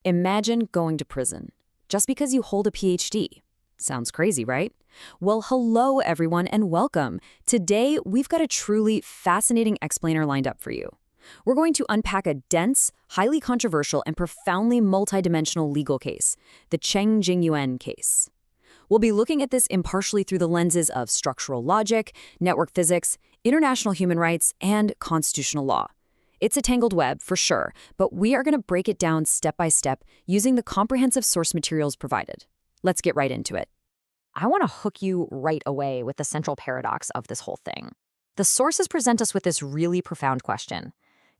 Imagine going to prison just because you hold a PhD. Sounds crazy, right? Well, hello everyone and welcome. Today, we've got a truly fascinating explainer lined up for you. We're going to unpack a dense, highly controversial, and profoundly multidimensional legal case, the Chen Jingyuan case. We'll be looking at this impartially through the lenses of structural logic, network physics, international human rights, and constitutional law. It's a tangled web, for sure, but we are going to break it down step by step using the comprehensive source materials provided. Let's get right into it. I want to hook you right away with the central paradox of this whole thing. The sources present us with this really profound question.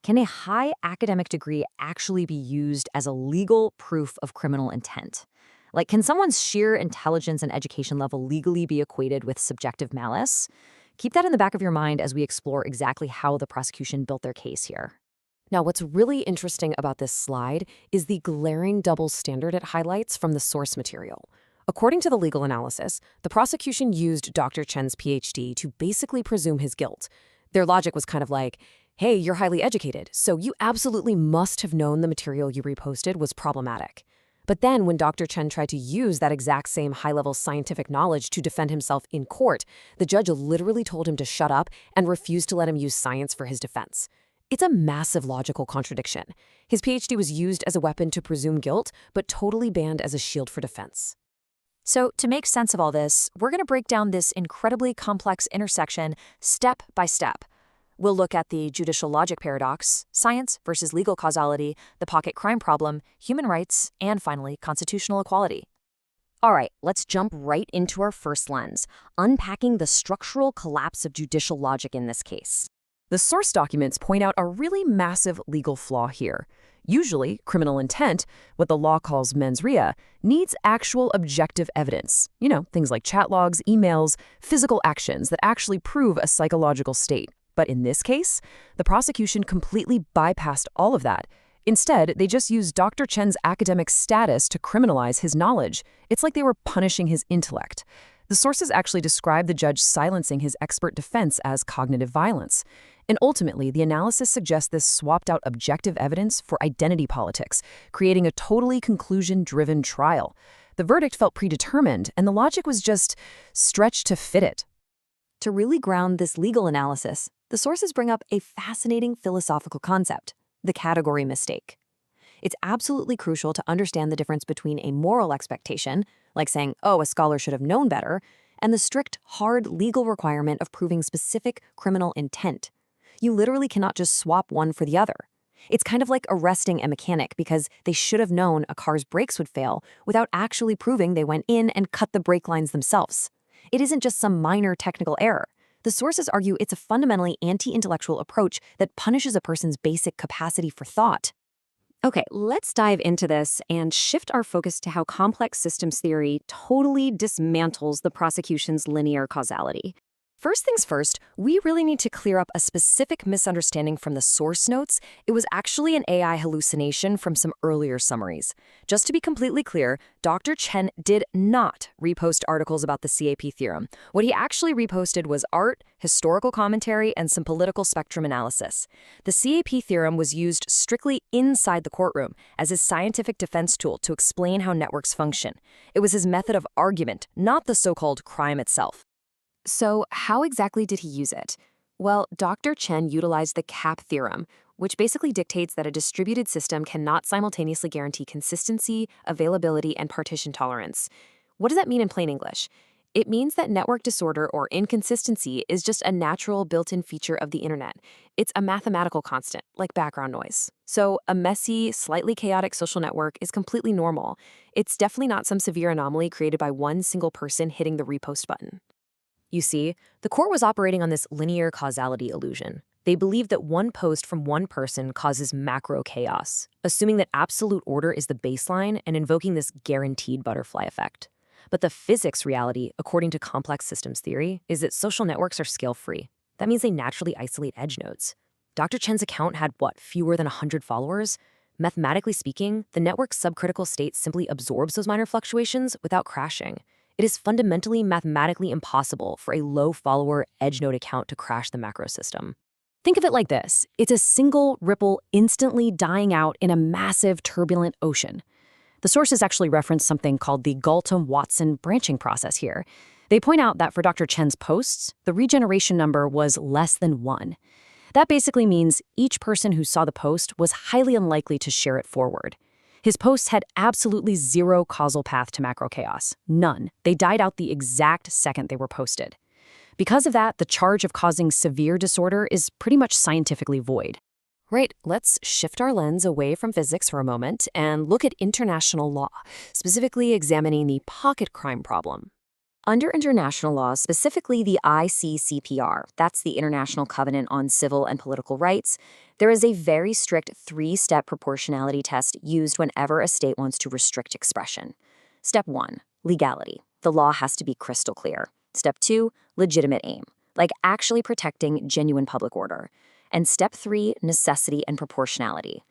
Can a high academic degree actually be used as a legal proof of criminal intent? Like, can someone's sheer intelligence and education level legally be equated with subjective malice? Keep that in the back of your mind as we explore exactly how the prosecution built their case here. Now, what's really interesting about this slide is the glaring double standard it highlights from the source material. According to the legal analysis, the prosecution used Dr. Chen's PhD to basically presume his guilt. Their logic was kind of like, hey, you're highly educated, so you absolutely must have known the material you reposted was problematic. But then when Dr. Chen tried to use that exact same high-level scientific knowledge to defend himself in court, the judge literally told him to shut up and refused to let him use science for his defense. It's a massive logical contradiction. His PhD was used as a weapon to presume guilt, but totally banned as a shield for defense. So to make sense of all this, we're going to break down this incredibly complex intersection step by step. We'll look at the judicial logic paradox, science versus legal causality, the pocket crime problem, human rights, and finally, constitutional equality. All right, let's jump right into our first lens, unpacking the structural collapse of judicial logic in this case. The source documents point out a really massive legal flaw here. Usually, criminal intent, what the law calls mens rea, needs actual objective evidence. Things like chat logs, emails, physical actions that actually prove a psychological state. But in this case, the prosecution completely bypassed all of that. Instead, they just used Dr. Chen's academic status to criminalize his knowledge. It's like they were punishing his intellect. The sources actually describe the judge silencing his expert defense as cognitive violence. And ultimately, the analysis suggests this swapped out objective evidence for identity politics, creating a totally conclusion-driven trial. The verdict felt predetermined, and the logic was just stretched to fit it. To really ground this legal analysis, the sources bring up a fascinating philosophical concept, the category mistake. It's absolutely crucial to understand the difference between a moral expectation, like saying, oh, a scholar should have known better, and the strict, hard legal requirement of proving specific criminal intent. You literally cannot just swap one for the other. It's kind of like arresting a mechanic because they should have known a car's brakes would fail without actually proving they went in and cut the brake lines themselves. It isn't just some minor technical error. The sources argue it's a fundamentally anti-intellectual approach that punishes a person's basic capacity for thought. Okay, let's dive into this and shift our focus to how complex systems theory totally dismantles the prosecution's linear causality. First things first, we really need to clear up a specific misunderstanding from the source notes. It was actually an AI hallucination from some earlier summaries. Just to be completely clear, Dr. Chen did not repost articles about the CAP theorem. What he actually reposted was art, historical commentary, and some political spectrum analysis. The CAP theorem was used strictly inside the courtroom as his scientific defense tool to explain how networks function. It was his method of argument, not the so-called crime itself. So how exactly did he use it? Well, Dr. Chen utilized the CAP theorem, which basically dictates that a distributed system cannot simultaneously guarantee consistency, availability, and partition tolerance. What does that mean in plain English? It means that network disorder or inconsistency is just a natural built-in feature of the internet. It's a mathematical constant, like background noise. So a messy, slightly chaotic social network is completely normal. It's definitely not some severe anomaly created by one single person hitting the repost button. You see, the court was operating on this linear causality illusion. They believed that one post from one person causes macro chaos, assuming that absolute order is the baseline and invoking this guaranteed butterfly effect. But the physics reality, according to complex systems theory, is that social networks are scale-free. That means they naturally isolate edge nodes. Dr. Chen's account had, fewer than 100 followers? Mathematically speaking, the network's subcritical state simply absorbs those minor fluctuations without crashing. It is fundamentally mathematically impossible for a low-follower edge node account to crash the macro system. Think of it like this. It's a single ripple instantly dying out in a massive, turbulent ocean. The sources actually reference something called the Galton-Watson branching process here. They point out that for Dr. Chen's posts, the regeneration number was less than 1. That basically means each person who saw the post was highly unlikely to share it forward. His posts had absolutely zero causal path to macro chaos. None. They died out the exact second they were posted. Because of that, the charge of causing severe disorder is pretty much scientifically void. Right, let's shift our lens away from physics for a moment and look at international law, specifically examining the pocket crime problem. Under international law, specifically the ICCPR, that's the International Covenant on Civil and Political Rights, there is a very strict 3-step proportionality test used whenever a state wants to restrict expression. Step 1, legality. The law has to be crystal clear. Step 2, legitimate aim, like actually protecting genuine public order. And Step 3, necessity and proportionality.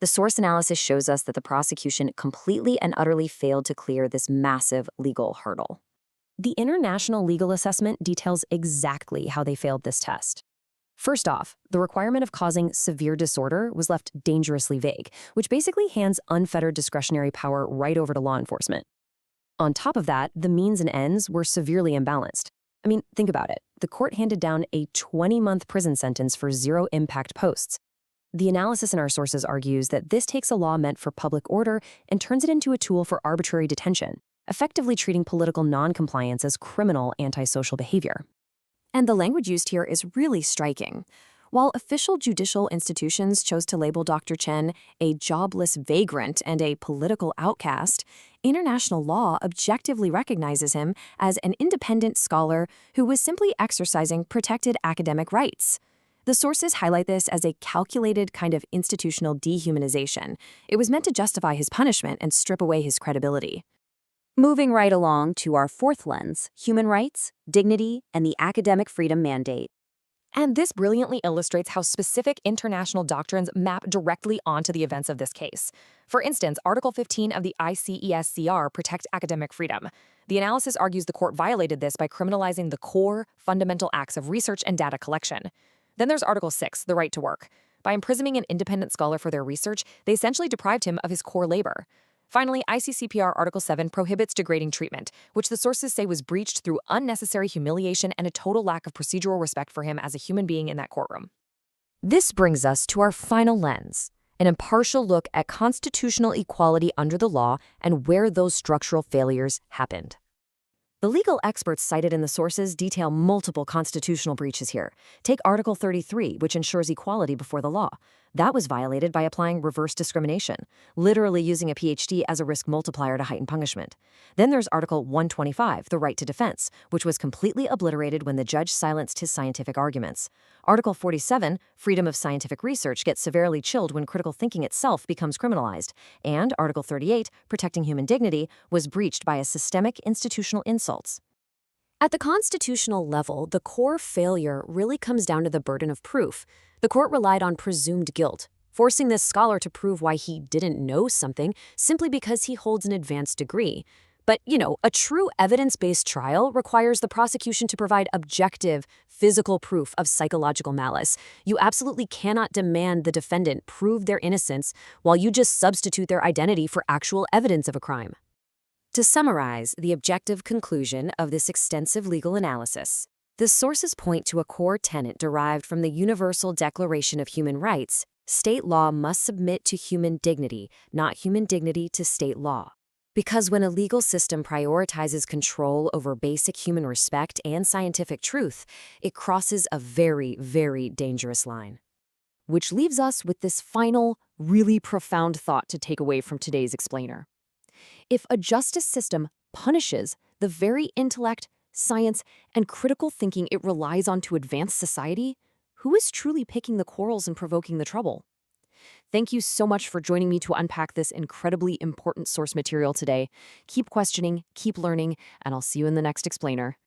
The source analysis shows us that the prosecution completely and utterly failed to clear this massive legal hurdle. The International Legal Assessment details exactly how they failed this test. First off, the requirement of causing severe disorder was left dangerously vague, which basically hands unfettered discretionary power right over to law enforcement. On top of that, the means and ends were severely imbalanced. I mean, think about it. The court handed down a 20-month prison sentence for zero-impact posts. The analysis in our sources argues that this takes a law meant for public order and turns it into a tool for arbitrary detention, effectively treating political non-compliance as criminal antisocial behavior. And the language used here is really striking. While official judicial institutions chose to label Dr. Chen a jobless vagrant and a political outcast, international law objectively recognizes him as an independent scholar who was simply exercising protected academic rights. The sources highlight this as a calculated kind of institutional dehumanization. It was meant to justify his punishment and strip away his credibility. Moving right along to our fourth lens, human rights, dignity, and the academic freedom mandate. And this brilliantly illustrates how specific international doctrines map directly onto the events of this case. For instance, Article 15 of the ICESCR protects academic freedom. The analysis argues the court violated this by criminalizing the core, fundamental acts of research and data collection. Then there's Article 6, the right to work. By imprisoning an independent scholar for their research, they essentially deprived him of his core labor. Finally, ICCPR Article 7 prohibits degrading treatment, which the sources say was breached through unnecessary humiliation and a total lack of procedural respect for him as a human being in that courtroom. This brings us to our final lens, an impartial look at constitutional equality under the law and where those structural failures happened. The legal experts cited in the sources detail multiple constitutional breaches here. Take Article 33, which ensures equality before the law. That was violated by applying reverse discrimination, literally using a PhD as a risk multiplier to heighten punishment. Then there's Article 125, the right to defense, which was completely obliterated when the judge silenced his scientific arguments. Article 47, freedom of scientific research, gets severely chilled when critical thinking itself becomes criminalized. And Article 38, protecting human dignity, was breached by a systemic institutional insults. At the constitutional level, the core failure really comes down to the burden of proof. The court relied on presumed guilt, forcing this scholar to prove why he didn't know something simply because he holds an advanced degree. But, a true evidence-based trial requires the prosecution to provide objective, physical proof of psychological malice. You absolutely cannot demand the defendant prove their innocence while you just substitute their identity for actual evidence of a crime. To summarize the objective conclusion of this extensive legal analysis, the sources point to a core tenet derived from the Universal Declaration of Human Rights: state law must submit to human dignity, not human dignity to state law. Because when a legal system prioritizes control over basic human respect and scientific truth, it crosses a very, very dangerous line. Which leaves us with this final, really profound thought to take away from today's explainer. If a justice system punishes the very intellect, science, and critical thinking it relies on to advance society, who is truly picking the quarrels and provoking the trouble? Thank you so much for joining me to unpack this incredibly important source material today. Keep questioning, keep learning, and I'll see you in the next explainer.